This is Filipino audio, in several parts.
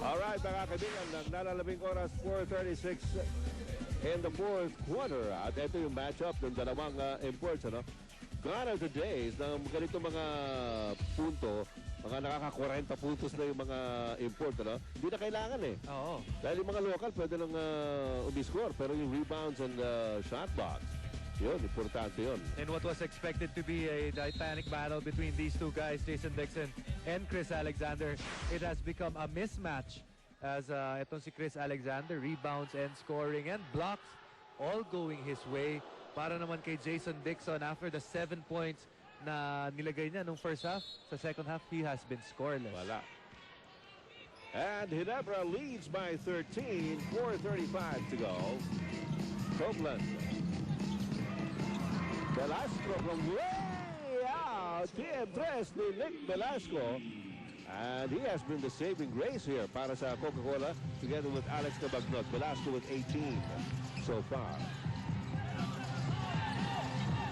Alright, mga kaibigan, naglalabing oras, 4:36 in the fourth quarter. At ito yung matchup ng dalawang imports, ano? Gone are the days ng ganito mga punto, mga nakaka-40 puntos na yung mga import, ano? Hindi na kailangan eh. Oo. Dahil yung mga local pwede lang umiscore, pero yung rebounds and shot box, yun, importante yun. In what was expected to be a titanic battle between these two guys, Jason Dixon and Chris Alexander, it has become a mismatch as itong si Chris Alexander, rebounds and scoring and blocks all going his way. Para naman kay Jason Dixon, after the 7 points na nilagay niya nung first half, sa second half, he has been scoreless. Wala. And Ginebra leads by 13, 4:35 to go. Copeland. Velasco from way out. TM3 ni Nick Velasco. And he has been the saving grace here para sa Coca-Cola together with Alex Cabagnot. Velasco with 18 so far.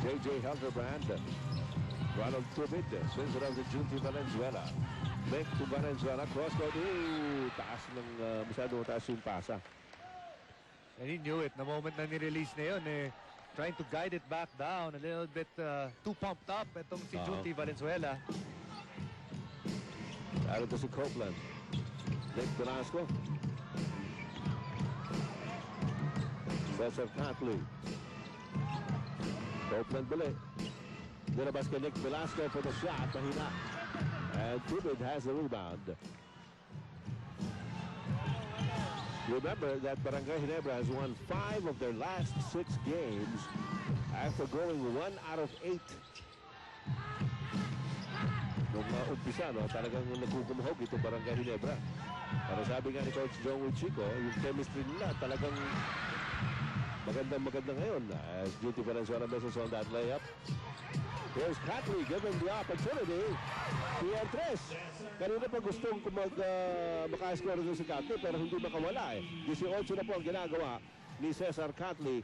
J.J. Hildebrand. Ronald Tubid. Swings around to Junti Valenzuela. Back to Valenzuela. Cross court. Ooh, taas ng masyado taas yung pasa. And he knew it. The moment na nirelease na yun, trying to guide it back down a little bit too pumped up itong si Junti Valenzuela. Out to si Copeland. Nick Velasco. Cesar Catley. Copeland bali. Nilabas kay Nick Velasco for the shot. Mahina. And Tubid has the rebound. Remember that Barangay Ginebra has won 5 of their last 6 games after going 1 out of 8. Nung umpisa, no, talagang nagkukumuhog ito Barangay Ginebra. Pero sabi nga ni Coach Joey Chico, yung chemistry nila talagang maganda ngayon. As Junti Valenzuela misses on that layup. Here's Catley given the opportunity. Piantres. Kanina pa gustong maka-score doon si Catley pero hindi makawala eh. 18 na po ang ginagawa ni Cesar Catley.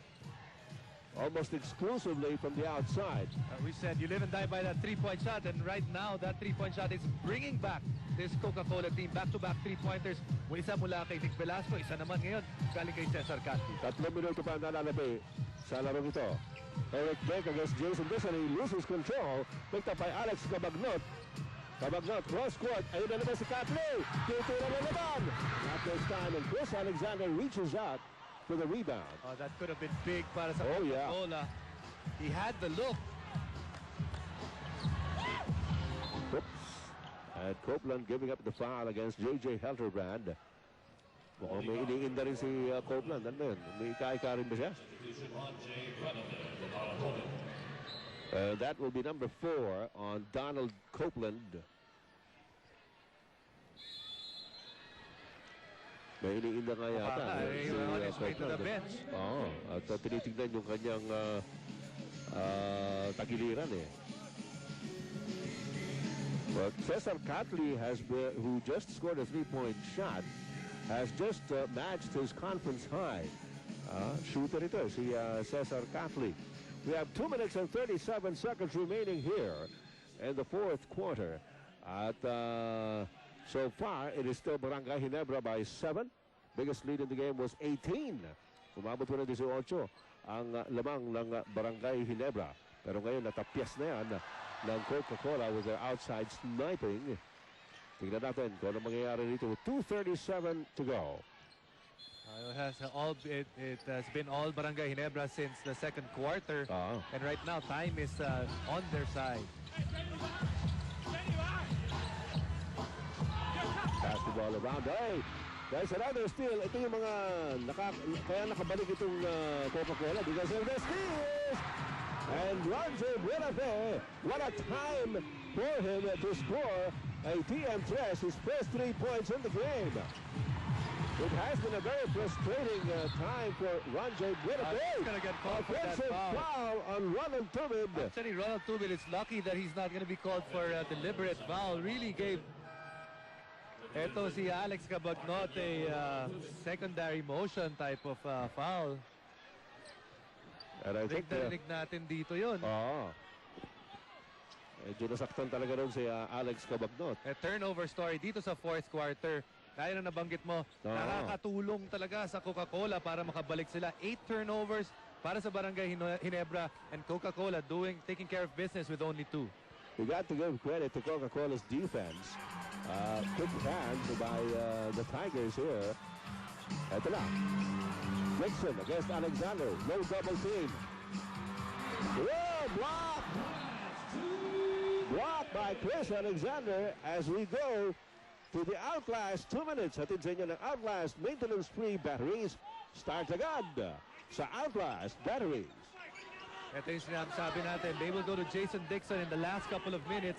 Almost exclusively from the outside. We said you live and die by that three-point shot, and right now that three-point shot is bringing back this Coca-Cola team. Back-to-back three-pointers. Isa mula kay Nick Velasco, isa naman ngayon galing kay Cesar Catley. 3 minuto pa ang nalalabi sa larong ito. Eric Beck against Jason Dixon. He loses control. Picked up by Alex Cabagnot. Cabagnot, cross court. Ayun na naman si Catley. Titira na naman. Not this time, and Chris Alexander reaches out for the rebound. Oh, that could have been big para sa Coca-Cola. Yeah. He had the look. Oops. And Copeland giving up the foul against J.J. Hildebrand. Mukhang may iniinda rin si Copeland. Ano yun? May ika-ika rin ba siya? That will be number 4 on Donald Copeland. May iniinda nga yata. On his way to the bench. Oo. At tinitignan yung kanyang tagiliran eh. But Cesar Catley who just scored a 3-point shot, has just matched his conference high. Shooter ito, si Cesar Catley. We have 2 minutes and 37 seconds remaining here in the fourth quarter. At so far, it is still Barangay Ginebra by 7. Biggest lead in the game was 18. Umabot po na 18 ang lamang ng Barangay Ginebra. Pero ngayon, natapyas na yan ng Coca-Cola with their outside sniping. Tingnan natin kung ano mangyayari dito with 2:37 to go. It has been all Barangay Ginebra since the second quarter. And right now, time is on their side. Pass the ball around. Hey! There's another steal. Ito yung mga kaya nakabalik itong Coca-Cola because of the steals. And Ronjo Buenafe, what a time for him to score a TM3, his first 3 points in the game. It has been a very frustrating time for Ronjo Buenafe. He's going to get called for that foul on Ronald Tubid. Actually, Ronald Tubid is lucky that he's not going to be called for a deliberate foul. Really gave eto si Alex Cabagnot a secondary motion type of foul. And I think narinig natin dito yun. Medyo nasaktan talaga rin si Alex Cabagnot. A turnover story dito sa fourth quarter. Kaya na nabanggit mo, Oo. nakakatulong talaga sa Coca-Cola para makabalik sila. 8 turnovers para sa Barangay Ginebra, and Coca-Cola taking care of business with only 2. We got to give credit to Coca-Cola's defense. Quick hands by the Tigers here. Ito na. Dixon against Alexander. No double team. Whoa, block! Blocked by Chris Alexander as we go to the Outlast 2 minutes. Hatid sa inyo ng Outlast maintenance-free batteries. Start agad sa Outlast batteries. Ito yung sinasabi natin. They will go to Jason Dixon in the last couple of minutes